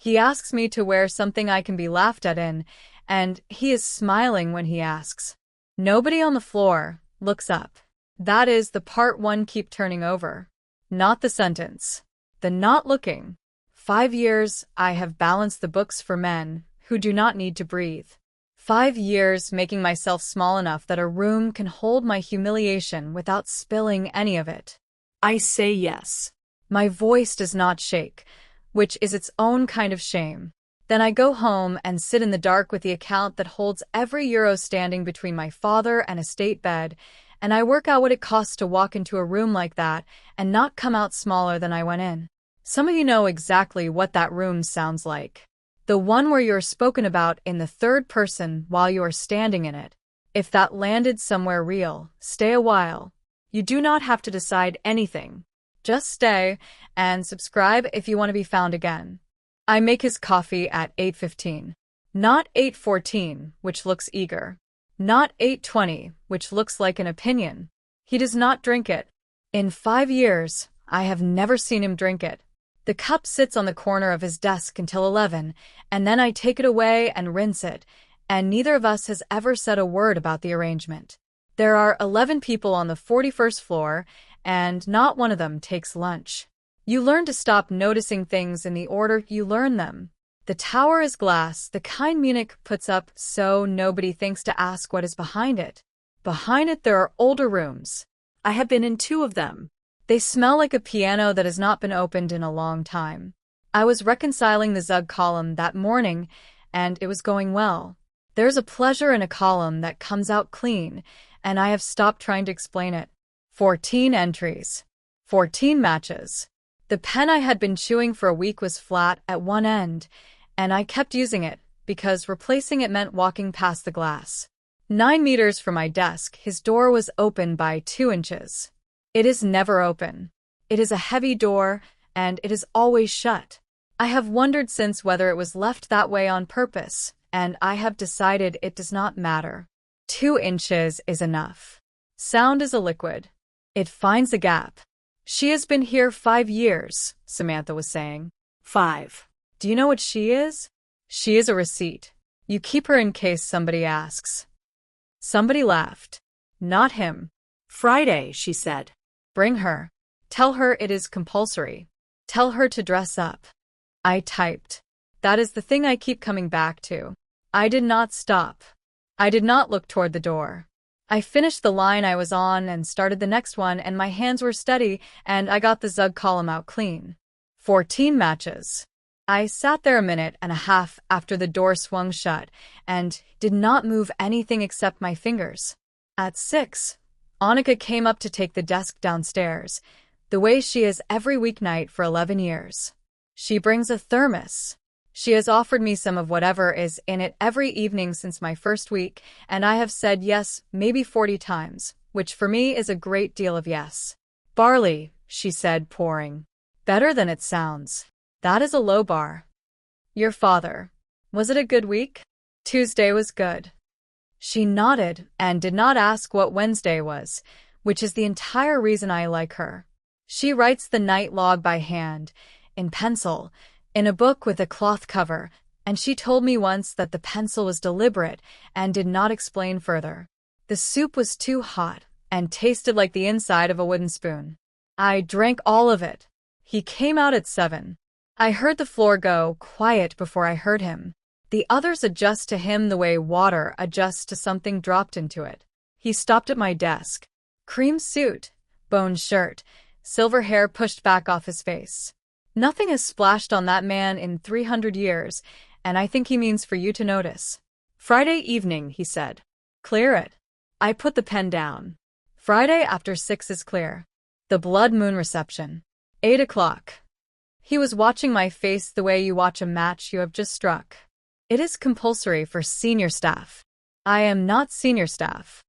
He asks me to wear something I can be laughed at in, and he is smiling when he asks. Nobody on the floor looks up. That is the part one keep turning over. Not the sentence. The not looking. 5 years I have balanced the books for men who do not need to breathe. 5 years making myself small enough that a room can hold my humiliation without spilling any of it. I say yes. My voice does not shake, which is its own kind of shame. Then I go home and sit in the dark with the account that holds every euro standing between my father and a state bed, and I work out what it costs to walk into a room like that and not come out smaller than I went in. Some of you know exactly what that room sounds like. The one where you're spoken about in the third person while you are standing in it. If that landed somewhere real, stay a while. You do not have to decide anything. Just stay and subscribe if you want to be found again. I make his coffee at 8:15. Not 8:14, which looks eager. Not 8:20, which looks like an opinion. He does not drink it. In 5 years, I have never seen him drink it. The cup sits on the corner of his desk until 11, and then I take it away and rinse it, and neither of us has ever said a word about the arrangement. There are 11 people on the 41st floor, and not one of them takes lunch. You learn to stop noticing things in the order you learn them. The tower is glass, the kind Munich puts up so nobody thinks to ask what is behind it. Behind it there are older rooms. I have been in 2 of them. They smell like a piano that has not been opened in a long time. I was reconciling the Zug column that morning, and it was going well. There's a pleasure in a column that comes out clean, and I have stopped trying to explain it. 14 entries. 14 matches. The pen I had been chewing for a week was flat at one end, and I kept using it, because replacing it meant walking past the glass. 9 meters from my desk, his door was open by 2 inches. It is never open. It is a heavy door, and it is always shut. I have wondered since whether it was left that way on purpose, and I have decided it does not matter. 2 inches is enough. Sound is a liquid. It finds a gap. She has been here 5 years, Samantha was saying. 5. Do you know what she is? She is a receipt. You keep her in case somebody asks. Somebody laughed. Not him. Friday, she said. Bring her. Tell her it is compulsory. Tell her to dress up. I typed. That is the thing I keep coming back to. I did not stop. I did not look toward the door. I finished the line I was on and started the next one, and my hands were steady, and I got the Zug column out clean. 14 matches. I sat there a minute and a half after the door swung shut, and did not move anything except my fingers. At 6, Annika came up to take the desk downstairs, the way she is every weeknight for 11 years. She brings a thermos. She has offered me some of whatever is in it every evening since my first week, and I have said yes maybe 40 times, which for me is a great deal of yes. Barley, she said, pouring. Better than it sounds. That is a low bar. Your father. Was it a good week? Tuesday was good. She nodded and did not ask what Wednesday was, which is the entire reason I like her. She writes the night log by hand, in pencil, in a book with a cloth cover, and she told me once that the pencil was deliberate and did not explain further. The soup was too hot and tasted like the inside of a wooden spoon. I drank all of it. He came out at 7. I heard the floor go quiet before I heard him. The others adjust to him the way water adjusts to something dropped into it. He stopped at my desk. Cream suit, bone shirt, silver hair pushed back off his face. Nothing has splashed on that man in 300 years, and I think he means for you to notice. Friday evening, he said. Clear it. I put the pen down. Friday after 6 is clear. The blood moon reception. 8 o'clock. He was watching my face the way you watch a match you have just struck. It is compulsory for senior staff. I am not senior staff.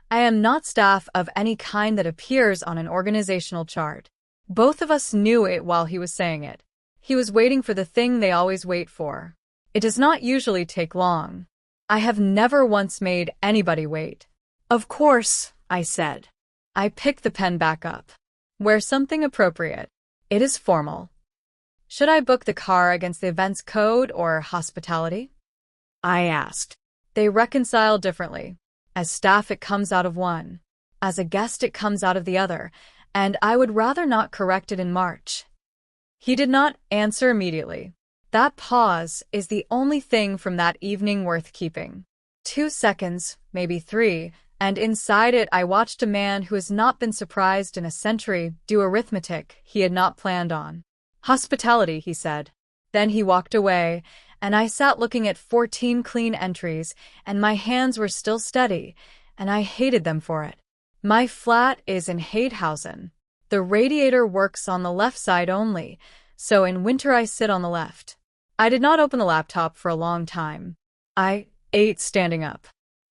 I am not staff of any kind that appears on an organizational chart. Both of us knew it while he was saying it. He was waiting for the thing they always wait for. It does not usually take long. I have never once made anybody wait. Of course, I said. I picked the pen back up. Wear something appropriate. It is formal. Should I book the car against the events code or hospitality? I asked. They reconcile differently. As staff, it comes out of one. As a guest, it comes out of the other, and I would rather not correct it in March. He did not answer immediately. That pause is the only thing from that evening worth keeping. 2 seconds, maybe 3, and inside it I watched a man who has not been surprised in a century do arithmetic he had not planned on. Hospitality, he said. Then he walked away, and I sat looking at 14 clean entries, and my hands were still steady, and I hated them for it. My flat is in Heidhausen. The radiator works on the left side only, so in winter I sit on the left. I did not open the laptop for a long time. I ate standing up.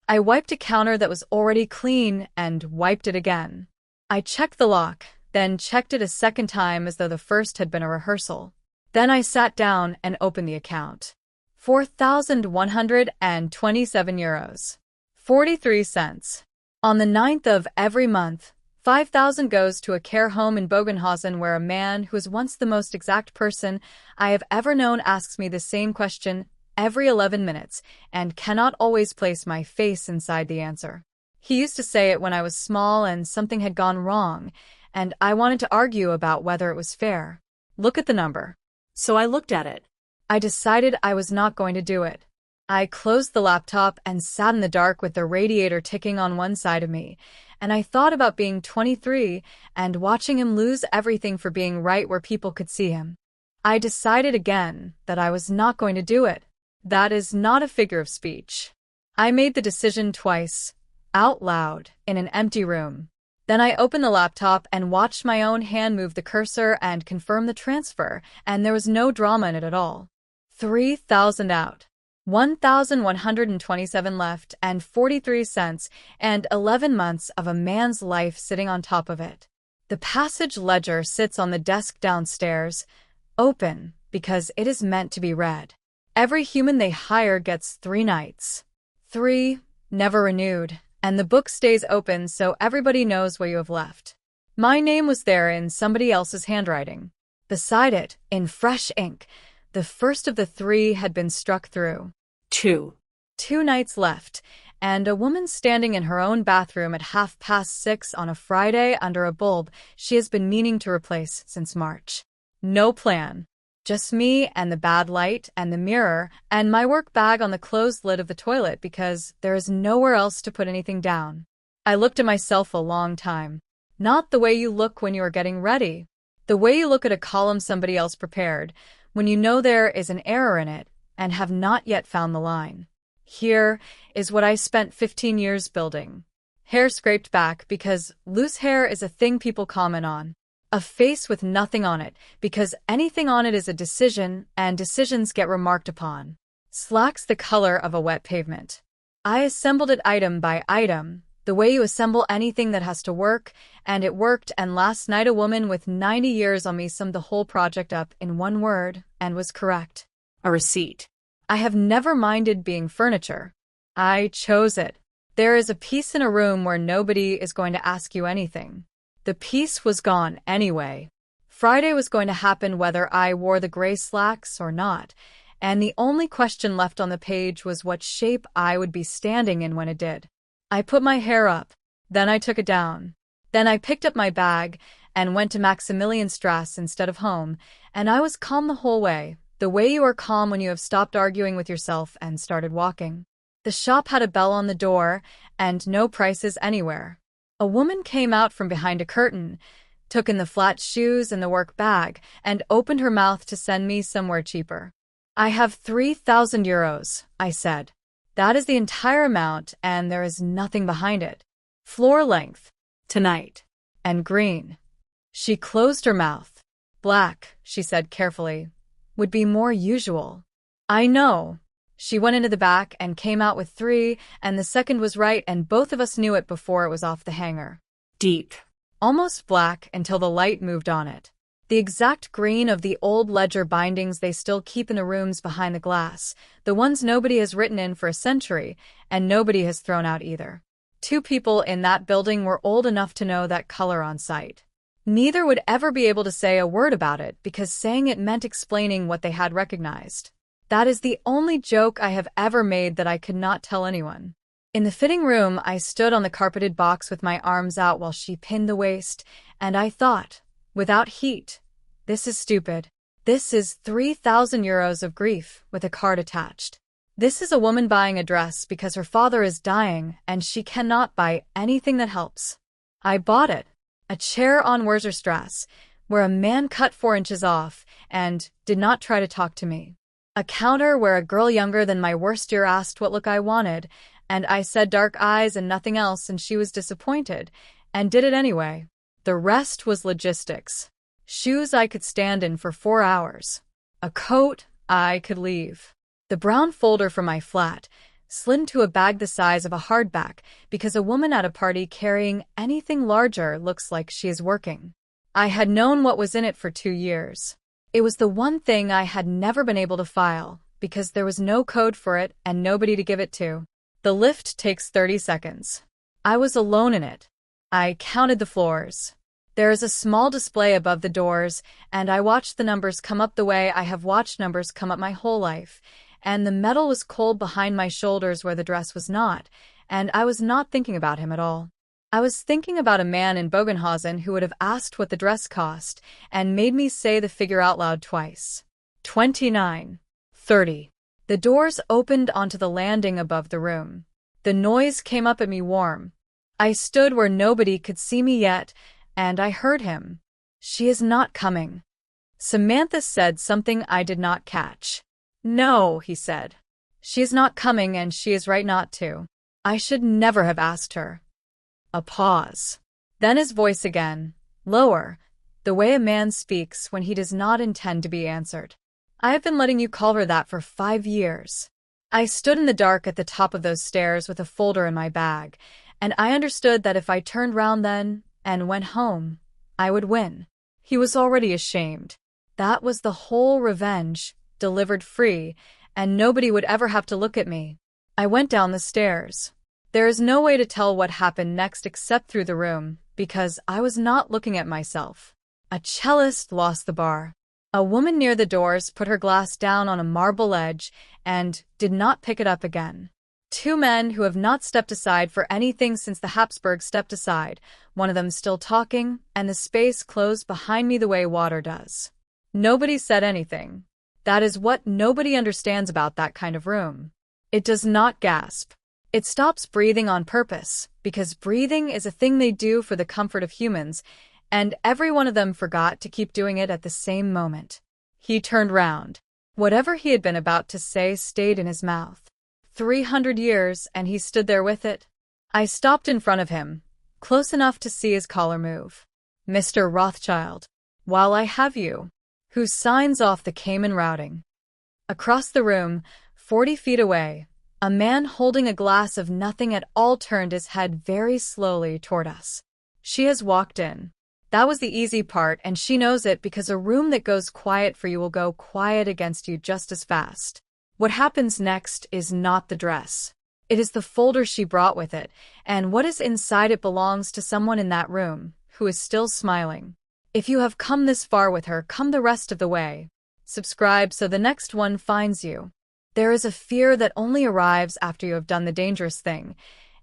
I wiped a counter that was already clean and wiped it again. I checked the lock, then checked it a second time as though the first had been a rehearsal. Then I sat down and opened the account. 4,127 euros. 43 cents. On the 9th of every month, 5,000 goes to a care home in Bogenhausen where a man who was once the most exact person I have ever known asks me the same question every 11 minutes and cannot always place my face inside the answer. He used to say it when I was small and something had gone wrong, and I wanted to argue about whether it was fair. Look at the number. So I looked at it. I decided I was not going to do it. I closed the laptop and sat in the dark with the radiator ticking on one side of me, and I thought about being 23 and watching him lose everything for being right where people could see him. I decided again that I was not going to do it. That is not a figure of speech. I made the decision twice, out loud, in an empty room. Then I opened the laptop and watched my own hand move the cursor and confirm the transfer, and there was no drama in it at all. 3,000 out. 1,127 left, and 43 cents, and 11 months of a man's life sitting on top of it. The passage ledger sits on the desk downstairs, open, because it is meant to be read. Every human they hire gets 3 nights. 3, never renewed, and the book stays open so everybody knows where you have left. My name was there in somebody else's handwriting. Beside it, in fresh ink, the first of the 3 had been struck through. 2 nights left, and a woman standing in her own bathroom at 6:30 on a Friday under a bulb she has been meaning to replace since March. No plan. Just me and the bad light and the mirror and my work bag on the closed lid of the toilet because there is nowhere else to put anything down. I looked at myself a long time. Not the way you look when you are getting ready. The way you look at a column somebody else prepared, when you know there is an error in it and have not yet found the line. Here is what I spent 15 years building. Hair scraped back because loose hair is a thing people comment on. A face with nothing on it, because anything on it is a decision, and decisions get remarked upon. Slacks the color of a wet pavement. I assembled it item by item, the way you assemble anything that has to work, and it worked, and last night a woman with 90 years on me summed the whole project up in one word, and was correct. A receipt. I have never minded being furniture. I chose it. There is a piece in a room where nobody is going to ask you anything. The piece was gone anyway. Friday was going to happen whether I wore the gray slacks or not, and the only question left on the page was what shape I would be standing in when it did. I put my hair up, then I took it down. Then I picked up my bag and went to Maximilianstrasse instead of home, and I was calm the whole way, the way you are calm when you have stopped arguing with yourself and started walking. The shop had a bell on the door and no prices anywhere. A woman came out from behind a curtain, took in the flat shoes and the work bag, and opened her mouth to send me somewhere cheaper. I have 3,000 euros, I said. That is the entire amount, and there is nothing behind it. Floor length. Tonight. And green. She closed her mouth. Black, she said carefully, would be more usual. I know. She went into the back and came out with 3, and the second was right, and both of us knew it before it was off the hanger. Deep. Almost black until the light moved on it. The exact green of the old ledger bindings they still keep in the rooms behind the glass, the ones nobody has written in for a century, and nobody has thrown out either. 2 people in that building were old enough to know that color on sight. Neither would ever be able to say a word about it because saying it meant explaining what they had recognized. That is the only joke I have ever made that I could not tell anyone. In the fitting room, I stood on the carpeted box with my arms out while she pinned the waist, and I thought, without heat, this is stupid. This is 3,000 euros of grief with a card attached. This is a woman buying a dress because her father is dying and she cannot buy anything that helps. I bought it. A chair on Wurzelstrasse, where a man cut 4 inches off and did not try to talk to me. A counter where a girl younger than my worst year asked what look I wanted, and I said dark eyes and nothing else, and she was disappointed, and did it anyway. The rest was logistics. Shoes I could stand in for 4 hours. A coat I could leave. The brown folder from my flat slid into a bag the size of a hardback because a woman at a party carrying anything larger looks like she is working. I had known what was in it for 2 years. It was the one thing I had never been able to file because there was no code for it and nobody to give it to. The lift takes 30 seconds. I was alone in it. I counted the floors. There is a small display above the doors, and I watched the numbers come up the way I have watched numbers come up my whole life. And the metal was cold behind my shoulders where the dress was not, and I was not thinking about him at all. I was thinking about a man in Bogenhausen who would have asked what the dress cost and made me say the figure out loud twice. 29. 30. The doors opened onto the landing above the room. The noise came up at me warm. I stood where nobody could see me yet, and I heard him. She is not coming. Samantha said something I did not catch. No, he said. She is not coming and she is right not to. I should never have asked her. A pause. Then his voice again, lower, the way a man speaks when he does not intend to be answered. I have been letting you call her that for 5 years. I stood in the dark at the top of those stairs with a folder in my bag, and I understood that if I turned round then and went home, I would win. He was already ashamed. That was the whole revenge, delivered free, and nobody would ever have to look at me. I went down the stairs. There is no way to tell what happened next except through the room, because I was not looking at myself. A cellist lost the bar. A woman near the doors put her glass down on a marble ledge and did not pick it up again. 2 men who have not stepped aside for anything since the Habsburgs stepped aside, one of them still talking, and the space closed behind me the way water does. Nobody said anything. That is what nobody understands about that kind of room. It does not gasp. It stops breathing on purpose, because breathing is a thing they do for the comfort of humans, and every one of them forgot to keep doing it at the same moment. He turned round. Whatever he had been about to say stayed in his mouth. 300 years, and he stood there with it. I stopped in front of him, close enough to see his collar move. Mr. Rothschild, while I have you, who signs off the Cayman routing? Across the room, 40 feet away, a man holding a glass of nothing at all turned his head very slowly toward us. She has walked in. That was the easy part, and she knows it because a room that goes quiet for you will go quiet against you just as fast. What happens next is not the dress. It is the folder she brought with it, and what is inside it belongs to someone in that room, who is still smiling. If you have come this far with her, come the rest of the way. Subscribe so the next one finds you. There is a fear that only arrives after you have done the dangerous thing,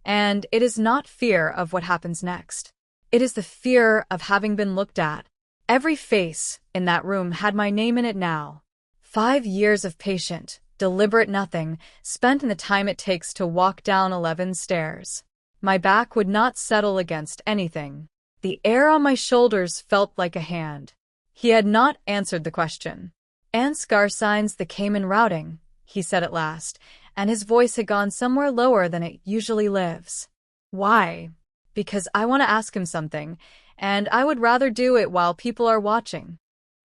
and it is not fear of what happens next. It is the fear of having been looked at. Every face in that room had my name in it now. 5 years of patient, deliberate nothing, spent in the time it takes to walk down 11 stairs. My back would not settle against anything. The air on my shoulders felt like a hand. He had not answered the question. Ansgar signs the Cayman routing, he said at last, and his voice had gone somewhere lower than it usually lives. Why? Because I want to ask him something, and I would rather do it while people are watching.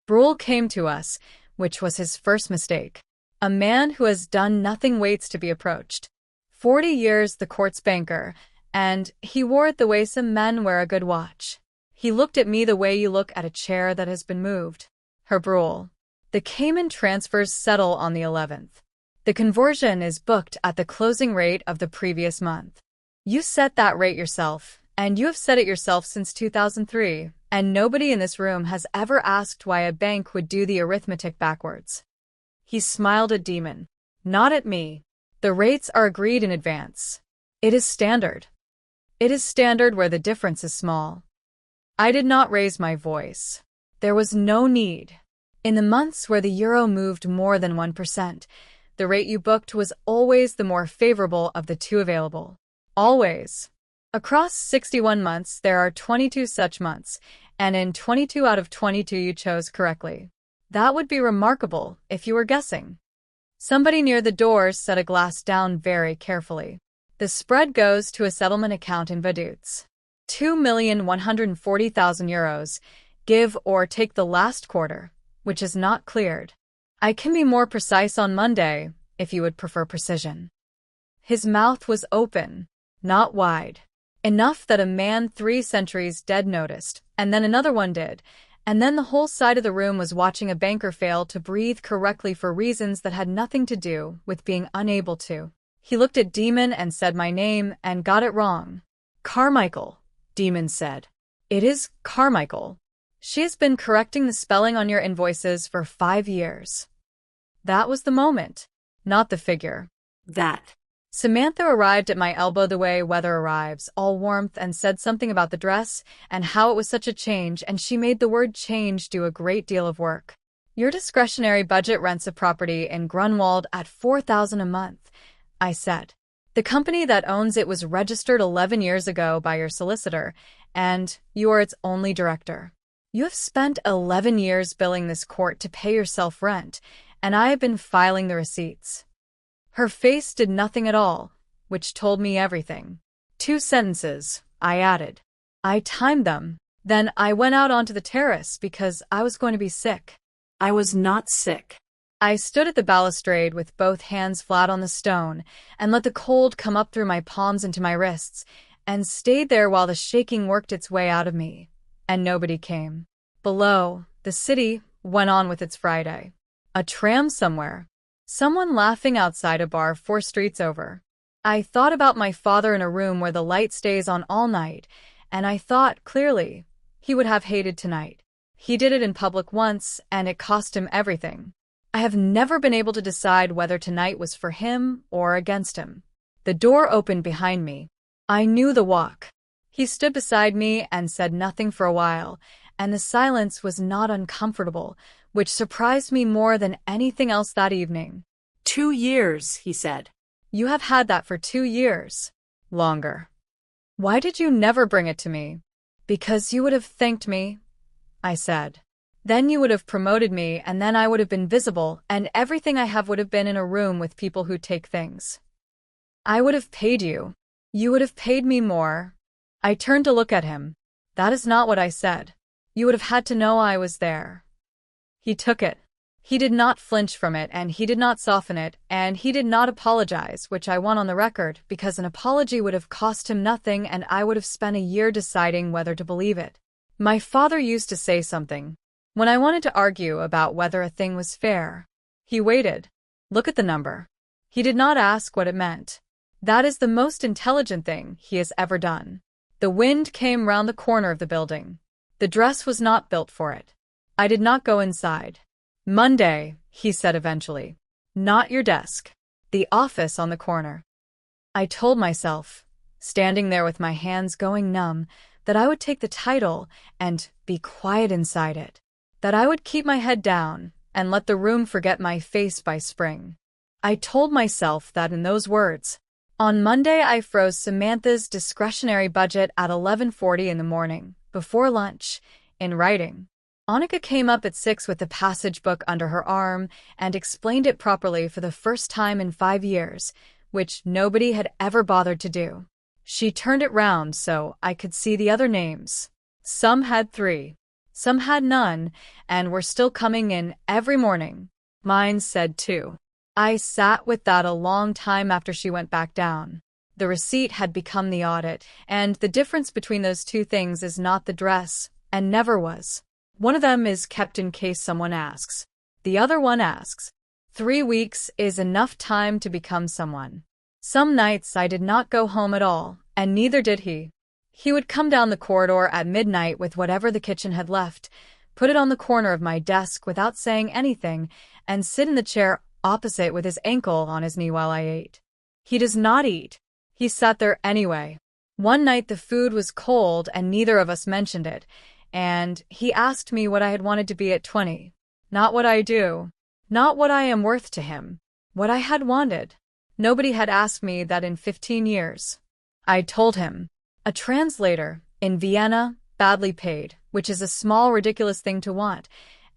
Bruhl came to us, which was his first mistake. A man who has done nothing waits to be approached. 40 years the court's banker, and he wore it the way some men wear a good watch. He looked at me the way you look at a chair that has been moved. Herr Bruhl. The Cayman transfers settle on the 11th. The conversion is booked at the closing rate of the previous month. You set that rate yourself, And you have said it yourself since 2003, and nobody in this room has ever asked why a bank would do the arithmetic backwards. He smiled at Demon. Not at me. The rates are agreed in advance. It is standard. It is standard where the difference is small. I did not raise my voice. There was no need. In the months where the euro moved more than 1%, the rate you booked was always the more favorable of the two available. Always. Across 61 months, there are 22 such months, and in 22 out of 22 you chose correctly. That would be remarkable if you were guessing. Somebody near the doors set a glass down very carefully. The spread goes to a settlement account in Vaduz. 2,140,000 euros, give or take the last quarter, which is not cleared. I can be more precise on Monday, if you would prefer precision. His mouth was open, not wide. Enough that a man 3 centuries dead noticed, and then another one did, and then the whole side of the room was watching a banker fail to breathe correctly for reasons that had nothing to do with being unable to. He looked at Demon and said my name and got it wrong. Carmichael, Demon said. It is Carmichael. She has been correcting the spelling on your invoices for 5 years. That was the moment, not the figure. That. Samantha arrived at my elbow the way weather arrives, all warmth, and said something about the dress and how it was such a change, and she made the word change do a great deal of work. Your discretionary budget rents a property in Grunwald at $4,000 a month, I said. The company that owns it was registered 11 years ago by your solicitor, and you are its only director. You have spent 11 years billing this court to pay yourself rent, and I have been filing the receipts. Her face did nothing at all, which told me everything. 2 sentences, I added. I timed them. Then I went out onto the terrace because I was going to be sick. I was not sick. I stood at the balustrade with both hands flat on the stone and let the cold come up through my palms into my wrists and stayed there while the shaking worked its way out of me. And nobody came. Below, the city went on with its Friday. A tram somewhere. Someone laughing outside a bar 4 streets over. I thought about my father in a room where the light stays on all night, and I thought, clearly, he would have hated tonight. He did it in public once, and it cost him everything. I have never been able to decide whether tonight was for him or against him. The door opened behind me. I knew the walk. He stood beside me and said nothing for a while, and the silence was not uncomfortable, which surprised me more than anything else that evening. 2 years, he said. You have had that for 2 years. Longer. Why did you never bring it to me? Because you would have thanked me, I said. Then you would have promoted me, and then I would have been visible, and everything I have would have been in a room with people who take things. I would have paid you. You would have paid me more. I turned to look at him. That is not what I said. You would have had to know I was there. He took it. He did not flinch from it, and he did not soften it, and he did not apologize, which I want on the record, because an apology would have cost him nothing, and I would have spent a year deciding whether to believe it. My father used to say something when I wanted to argue about whether a thing was fair. He waited. Look at the number. He did not ask what it meant. That is the most intelligent thing he has ever done. The wind came round the corner of the building. The dress was not built for it. I did not go inside. Monday, he said eventually. Not your desk. The office on the corner. I told myself, standing there with my hands going numb, that I would take the title and be quiet inside it. That I would keep my head down and let the room forget my face by spring. I told myself that in those words. On Monday, I froze Samantha's discretionary budget at 11:40 in the morning, before lunch, in writing. Annika came up at 6 with the passage book under her arm and explained it properly for the first time in 5 years, which nobody had ever bothered to do. She turned it round so I could see the other names. Some had 3, some had none, and were still coming in every morning. Mine said 2. I sat with that a long time after she went back down. The receipt had become the audit, and the difference between those 2 things is not the dress, and never was. One of them is kept in case someone asks. The other one asks. 3 weeks is enough time to become someone. Some nights I did not go home at all, and neither did he. He would come down the corridor at midnight with whatever the kitchen had left, put it on the corner of my desk without saying anything, and sit in the chair opposite with his ankle on his knee while I ate. He does not eat. He sat there anyway. One night the food was cold and neither of us mentioned it, and he asked me what I had wanted to be at 20. Not what I do. Not what I am worth to him. What I had wanted. Nobody had asked me that in 15 years. I told him. A translator, in Vienna, badly paid, which is a small, ridiculous thing to want,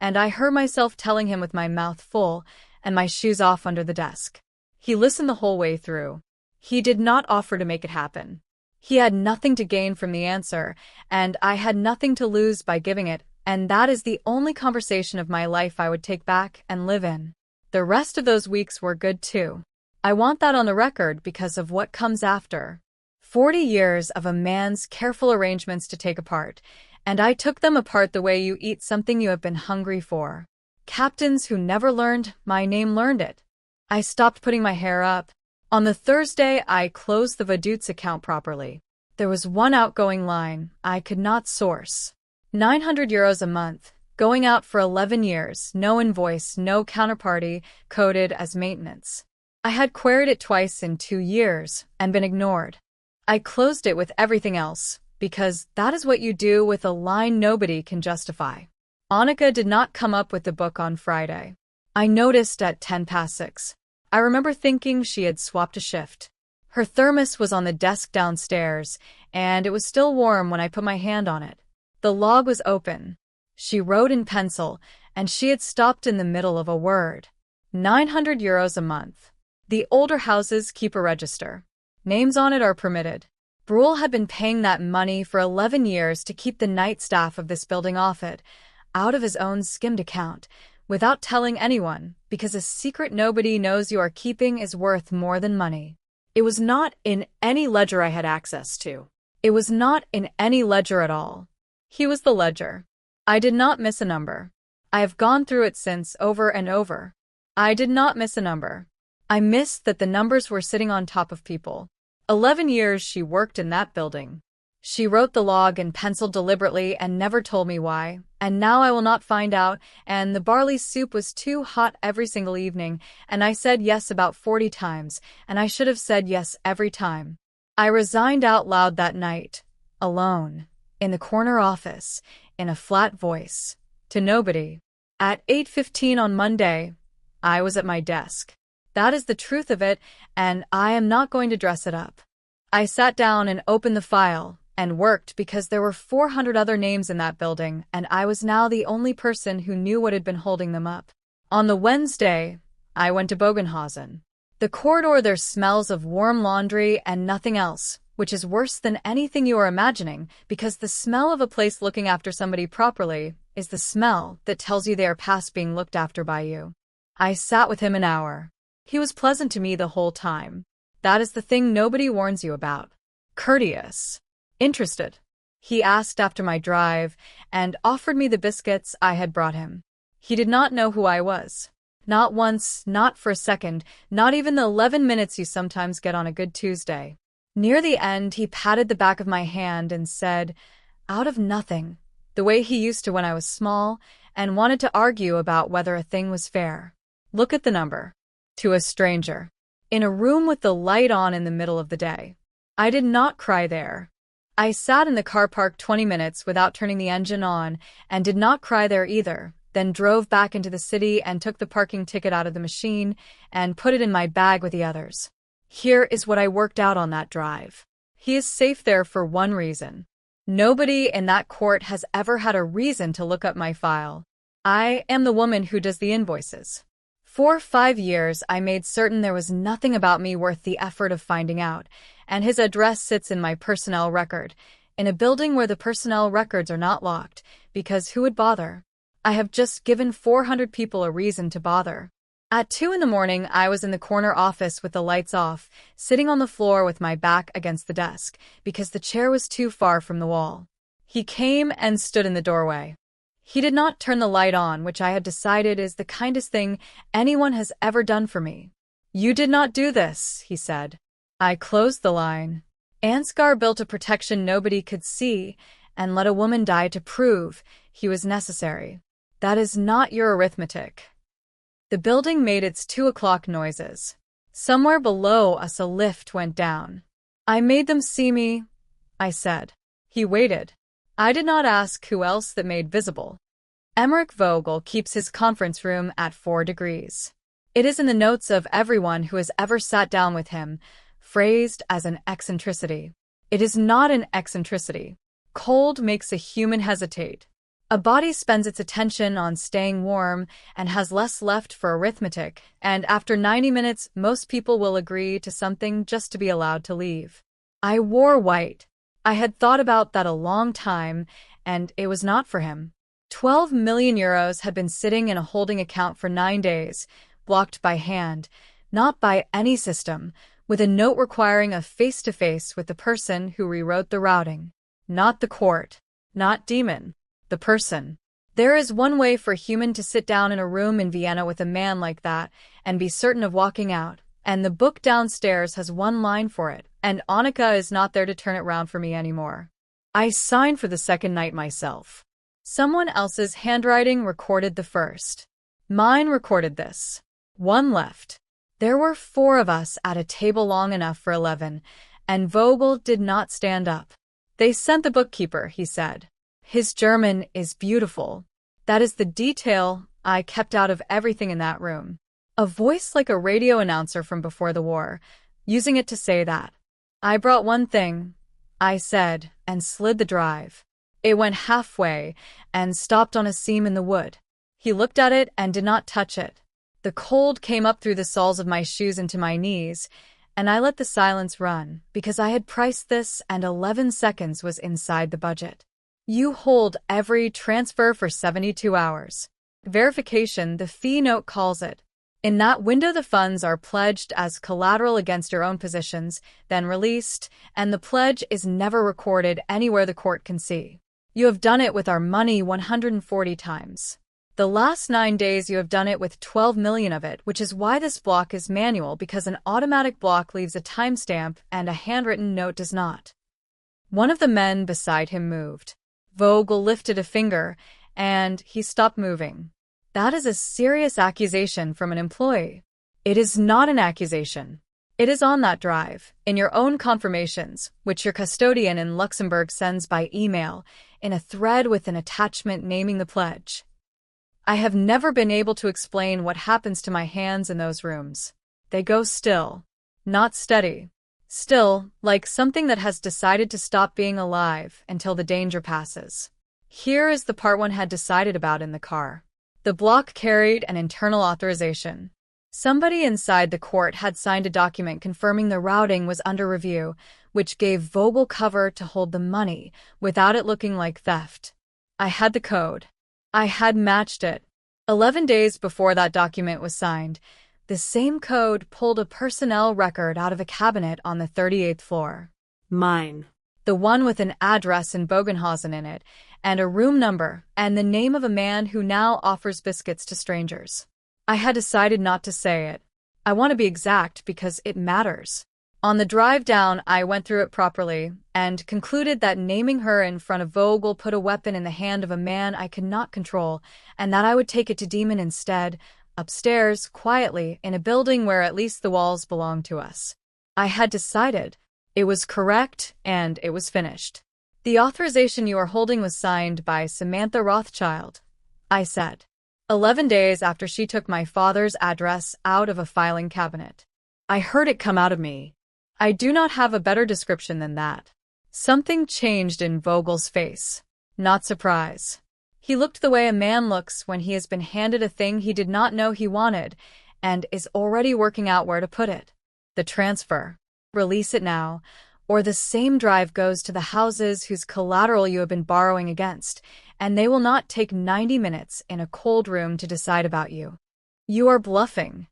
and I heard myself telling him with my mouth full and my shoes off under the desk. He listened the whole way through. He did not offer to make it happen. He had nothing to gain from the answer, and I had nothing to lose by giving it, and that is the only conversation of my life I would take back and live in. The rest of those weeks were good too. I want that on the record because of what comes after. 40 years of a man's careful arrangements to take apart, and I took them apart the way you eat something you have been hungry for. Captains who never learned my name learned it. I stopped putting my hair up. On the Thursday, I closed the Vaduz account properly. There was one outgoing line I could not source. €900 a month, going out for 11 years, no invoice, no counterparty, coded as maintenance. I had queried it twice in 2 years and been ignored. I closed it with everything else, because that is what you do with a line nobody can justify. Annika did not come up with the book on Friday. I noticed at 6:10. I remember thinking she had swapped a shift. Her thermos was on the desk downstairs, and it was still warm when I put my hand on it. The log was open. She wrote in pencil, and she had stopped in the middle of a word. €900 a month. The older houses keep a register. Names on it are permitted. Brule had been paying that money for 11 years to keep the night staff of this building off it, out of his own skimmed account, without telling anyone, because a secret nobody knows you are keeping is worth more than money. It was not in any ledger I had access to. It was not in any ledger at all. He was the ledger. I did not miss a number. I have gone through it since over and over. I did not miss a number. I missed that the numbers were sitting on top of people. 11 years she worked in that building. She wrote the log in pencil deliberately and never told me why, and now I will not find out, and the barley soup was too hot every single evening, and I said yes about 40 times, and I should have said yes every time. I resigned out loud that night, alone, in the corner office, in a flat voice, to nobody. At 8:15 on Monday, I was at my desk. That is the truth of it, and I am not going to dress it up. I sat down and opened the file, and worked because there were 400 other names in that building, and I was now the only person who knew what had been holding them up. On the Wednesday, I went to Bogenhausen. The corridor there smells of warm laundry and nothing else, which is worse than anything you are imagining, because the smell of a place looking after somebody properly is the smell that tells you they are past being looked after by you. I sat with him an hour. He was pleasant to me the whole time. That is the thing nobody warns you about. Courteous. Interested. He asked after my drive, and offered me the biscuits I had brought him. He did not know who I was. Not once, not for a second, not even the 11 minutes you sometimes get on a good Tuesday. Near the end, he patted the back of my hand and said, out of nothing, the way he used to when I was small, and wanted to argue about whether a thing was fair. Look at the number. To a stranger. In a room with the light on in the middle of the day. I did not cry there. I sat in the car park 20 minutes without turning the engine on, and did not cry there either, then drove back into the city and took the parking ticket out of the machine and put it in my bag with the others. Here is what I worked out on that drive. He is safe there for one reason. Nobody in that court has ever had a reason to look up my file. I am the woman who does the invoices. For 5 years, I made certain there was nothing about me worth the effort of finding out, and his address sits in my personnel record, in a building where the personnel records are not locked, because who would bother? I have just given 400 people a reason to bother. At 2 in the morning, I was in the corner office with the lights off, sitting on the floor with my back against the desk, because the chair was too far from the wall. He came and stood in the doorway. He did not turn the light on, which I had decided is the kindest thing anyone has ever done for me. You did not do this, he said. I closed the line. Ansgar built a protection nobody could see and let a woman die to prove he was necessary. That is not your arithmetic. The building made its 2 o'clock noises. Somewhere below us a lift went down. I made them see me, I said. He waited. I did not ask who else that made visible. Emmerich Vogel keeps his conference room at 4 degrees. It is in the notes of everyone who has ever sat down with him, phrased as an eccentricity. It is not an eccentricity. Cold makes a human hesitate. A body spends its attention on staying warm and has less left for arithmetic, and after 90 minutes, most people will agree to something just to be allowed to leave. I wore white. I had thought about that a long time, and it was not for him. 12 million euros had been sitting in a holding account for 9 days, blocked by hand, not by any system, with a note requiring a face-to-face with the person who rewrote the routing. Not the court, not demon, the person. There is one way for a human to sit down in a room in Vienna with a man like that and be certain of walking out, and the book downstairs has one line for it, and Annika is not there to turn it round for me anymore. I signed for the second night myself. Someone else's handwriting recorded the first. Mine recorded this. 1 left. There were 4 of us at a table long enough for 11, and Vogel did not stand up. They sent the bookkeeper, he said. His German is beautiful. That is the detail I kept out of everything in that room. A voice like a radio announcer from before the war, using it to say that. I brought one thing, I said, and slid the drive. It went halfway and stopped on a seam in the wood. He looked at it and did not touch it. The cold came up through the soles of my shoes into my knees, and I let the silence run, because I had priced this and 11 seconds was inside the budget. You hold every transfer for 72 hours. Verification, the fee note calls it. In that window the funds are pledged as collateral against your own positions, then released, and the pledge is never recorded anywhere the court can see. You have done it with our money 140 times. The last 9 days you have done it with 12 million of it, which is why this block is manual, because an automatic block leaves a timestamp and a handwritten note does not. One of the men beside him moved. Vogel lifted a finger, and he stopped moving. That is a serious accusation from an employee. It is not an accusation. It is on that drive, in your own confirmations, which your custodian in Luxembourg sends by email, in a thread with an attachment naming the pledge. I have never been able to explain what happens to my hands in those rooms. They go still, not steady. Still, like something that has decided to stop being alive until the danger passes. Here is the part one had decided about in the car. The block carried an internal authorization. Somebody inside the court had signed a document confirming the routing was under review, which gave Vogel cover to hold the money without it looking like theft. I had the code. I had matched it. 11 days before that document was signed, the same code pulled a personnel record out of a cabinet on the 38th floor. Mine. The one with an address in Bogenhausen in it, and a room number, and the name of a man who now offers biscuits to strangers. I had decided not to say it. I want to be exact because it matters. On the drive down, I went through it properly, and concluded that naming her in front of Vogel put a weapon in the hand of a man I could not control, and that I would take it to Demon instead, upstairs, quietly, in a building where at least the walls belonged to us. I had decided. It was correct, and it was finished. The authorization you are holding was signed by Samantha Rothschild, I said. 11 days after she took my father's address out of a filing cabinet. I heard it come out of me. I do not have a better description than that. Something changed in Vogel's face. Not surprise. He looked the way a man looks when he has been handed a thing he did not know he wanted and is already working out where to put it. The transfer. Release it now, or the same drive goes to the houses whose collateral you have been borrowing against, and they will not take 90 minutes in a cold room to decide about you. You are bluffing.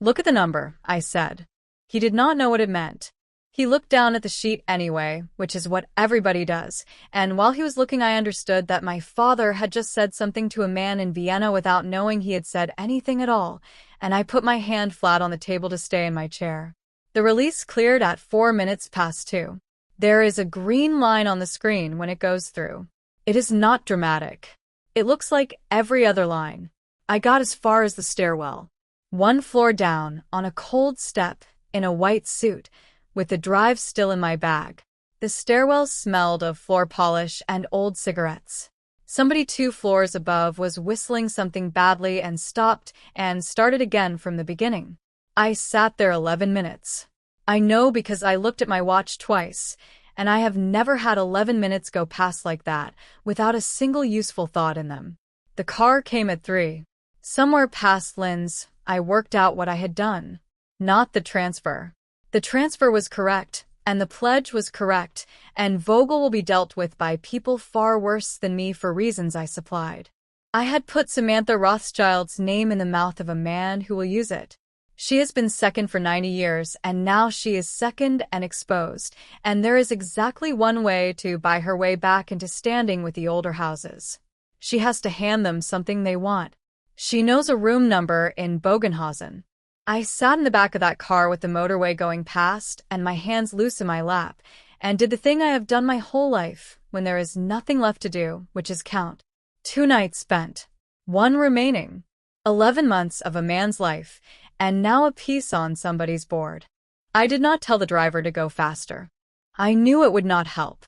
Look at the number, I said. He did not know what it meant. He looked down at the sheet anyway, which is what everybody does, and while he was looking I understood that my father had just said something to a man in Vienna without knowing he had said anything at all, and I put my hand flat on the table to stay in my chair. The release cleared at 2. There is a green line on the screen when it goes through. It is not dramatic. It looks like every other line. I got as far as the stairwell. One floor down, on a cold step, in a white suit, with the drive still in my bag. The stairwell smelled of floor polish and old cigarettes. Somebody 2 floors above was whistling something badly and stopped and started again from the beginning. I sat there 11 minutes. I know because I looked at my watch twice, and I have never had 11 minutes go past like that without a single useful thought in them. The car came at 3. Somewhere past Lynn's, I worked out what I had done. Not the transfer. The transfer was correct, and the pledge was correct, and Vogel will be dealt with by people far worse than me for reasons I supplied. I had put Samantha Rothschild's name in the mouth of a man who will use it. She has been second for 90 years, and now she is second and exposed, and there is exactly one way to buy her way back into standing with the older houses. She has to hand them something they want. She knows a room number in Bogenhausen. I sat in the back of that car with the motorway going past and my hands loose in my lap, and did the thing I have done my whole life when there is nothing left to do, which is count. 2 nights spent. 1 remaining. 11 months of a man's life, and now a piece on somebody's board. I did not tell the driver to go faster. I knew it would not help.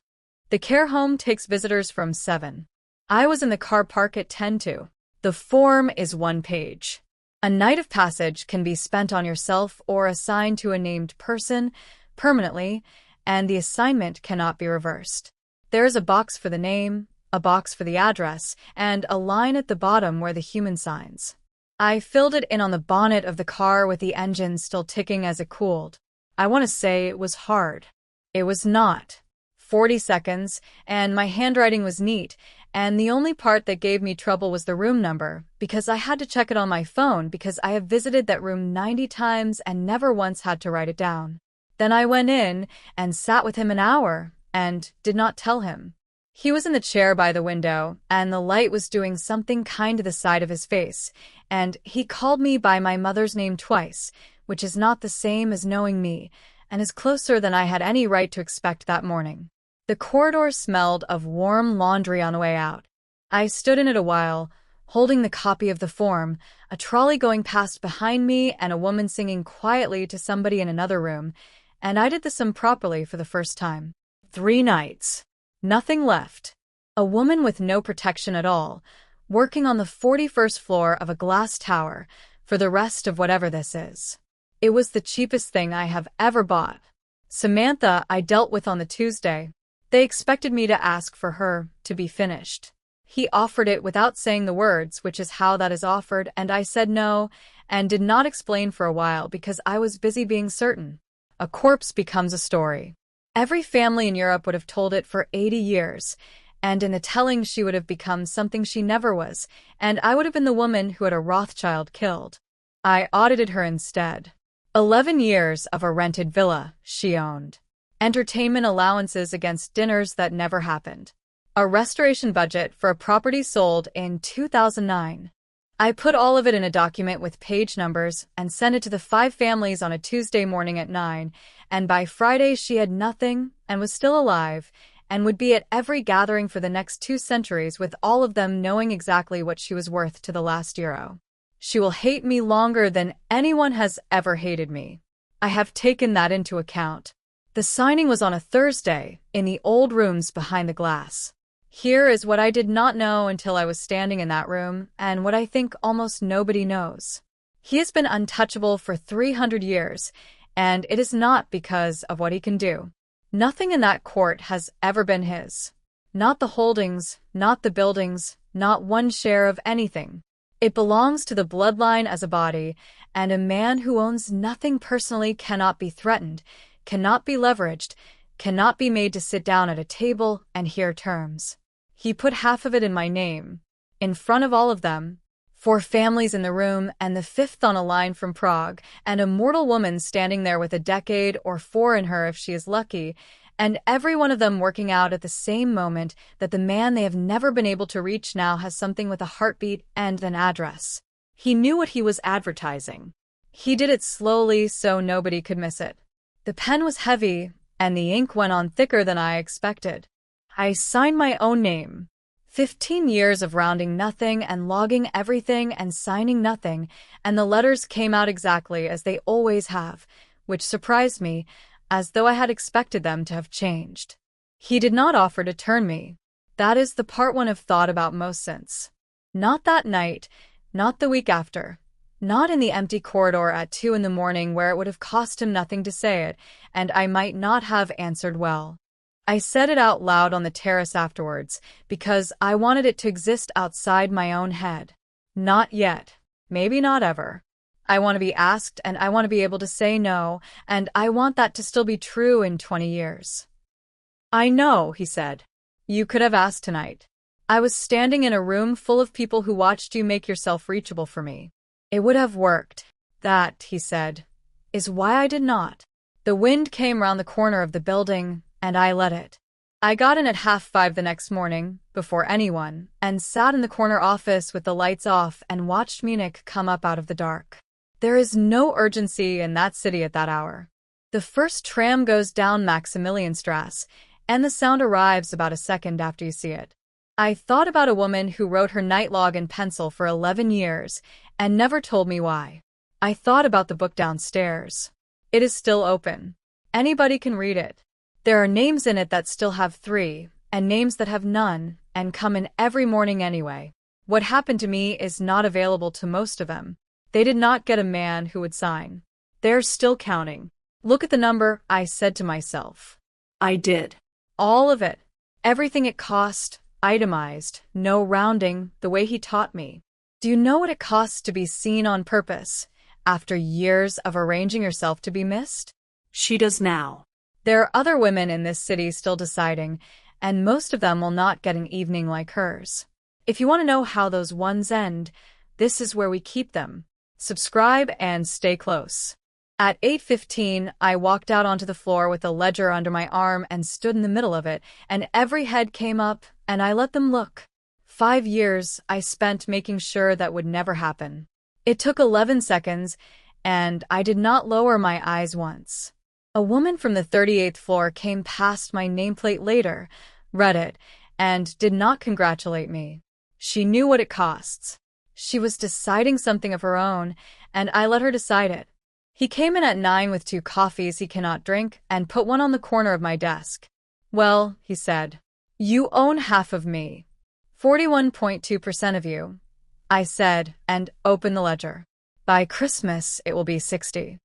The care home takes visitors from 7. I was in the car park at 10 to. The form is 1 page. A night of passage can be spent on yourself or assigned to a named person permanently, and the assignment cannot be reversed. There is a box for the name, a box for the address, and a line at the bottom where the human signs. I filled it in on the bonnet of the car with the engine still ticking as it cooled. I want to say it was hard. It was not. 40 seconds, and my handwriting was neat, and the only part that gave me trouble was the room number, because I had to check it on my phone because I have visited that room 90 times and never once had to write it down. Then I went in and sat with him an hour and did not tell him. He was in the chair by the window, and the light was doing something kind to the side of his face, and he called me by my mother's name twice, which is not the same as knowing me, and is closer than I had any right to expect that morning. The corridor smelled of warm laundry on the way out. I stood in it a while, holding the copy of the form, a trolley going past behind me and a woman singing quietly to somebody in another room, and I did the sum properly for the first time. 3 nights. Nothing left. A woman with no protection at all, working on the 41st floor of a glass tower for the rest of whatever this is. It was the cheapest thing I have ever bought. Samantha I dealt with on the Tuesday. They expected me to ask for her to be finished. He offered it without saying the words, which is how that is offered, and I said no, and did not explain for a while because I was busy being certain. A corpse becomes a story. Every family in Europe would have told it for 80 years, and in the telling she would have become something she never was, and I would have been the woman who had a Rothschild killed. I audited her instead. 11 years of a rented villa she owned. Entertainment allowances against dinners that never happened. A restoration budget for a property sold in 2009. I put all of it in a document with page numbers and sent it to the 5 families on a Tuesday morning at 9, and by Friday she had nothing and was still alive and would be at every gathering for the next 2 centuries with all of them knowing exactly what she was worth to the last euro. She will hate me longer than anyone has ever hated me. I have taken that into account. The signing was on a Thursday in the old rooms behind the glass. Here is what I did not know until I was standing in that room, and what I think almost nobody knows. He has been untouchable for 300 years, and it is not because of what he can do. Nothing in that court has ever been his. Not the holdings, not the buildings, not one share of anything. It belongs to the bloodline as a body, and a man who owns nothing personally cannot be threatened, cannot be leveraged, cannot be made to sit down at a table and hear terms. He put half of it in my name, in front of all of them, 4 families in the room and the 5th on a line from Prague, and a mortal woman standing there with a decade or 4 in her if she is lucky, and every one of them working out at the same moment that the man they have never been able to reach now has something with a heartbeat and an address. He knew what he was advertising. He did it slowly so nobody could miss it. The pen was heavy, and the ink went on thicker than I expected. I signed my own name. 15 years of rounding nothing and logging everything and signing nothing, and the letters came out exactly as they always have, which surprised me, as though I had expected them to have changed. He did not offer to turn me. That is the part one have thought about most since. Not that night, not the week after, not in the empty corridor at 2 in the morning where it would have cost him nothing to say it, and I might not have answered well. I said it out loud on the terrace afterwards, because I wanted it to exist outside my own head. Not yet. Maybe not ever. I want to be asked, and I want to be able to say no, and I want that to still be true in 20 years. I know, he said. You could have asked tonight. I was standing in a room full of people who watched you make yourself reachable for me. It would have worked. That, he said, is why I did not. The wind came round the corner of the building, and I let it. I got in at 5:30 the next morning, before anyone, and sat in the corner office with the lights off and watched Munich come up out of the dark. There is no urgency in that city at that hour. The first tram goes down Maximilianstrasse, and the sound arrives about a second after you see it. I thought about a woman who wrote her night log in pencil for 11 years and never told me why. I thought about the book downstairs. It is still open. Anybody can read it. There are names in it that still have 3, and names that have none, and come in every morning anyway. What happened to me is not available to most of them. They did not get a man who would sign. They're still counting. Look at the number, I said to myself. I did. All of it. Everything it cost, itemized, no rounding, the way he taught me. Do you know what it costs to be seen on purpose, after years of arranging yourself to be missed? She does now. There are other women in this city still deciding, and most of them will not get an evening like hers. If you want to know how those ones end, this is where we keep them. Subscribe and stay close. At 8:15, I walked out onto the floor with a ledger under my arm and stood in the middle of it, and every head came up, and I let them look. 5 years I spent making sure that would never happen. It took 11 seconds, and I did not lower my eyes once. A woman from the 38th floor came past my nameplate later, read it, and did not congratulate me. She knew what it costs. She was deciding something of her own, and I let her decide it. He came in at 9 with 2 coffees he cannot drink and put one on the corner of my desk. Well, he said, you own half of me. 41.2% of you, I said, and opened the ledger. By Christmas, it will be 60.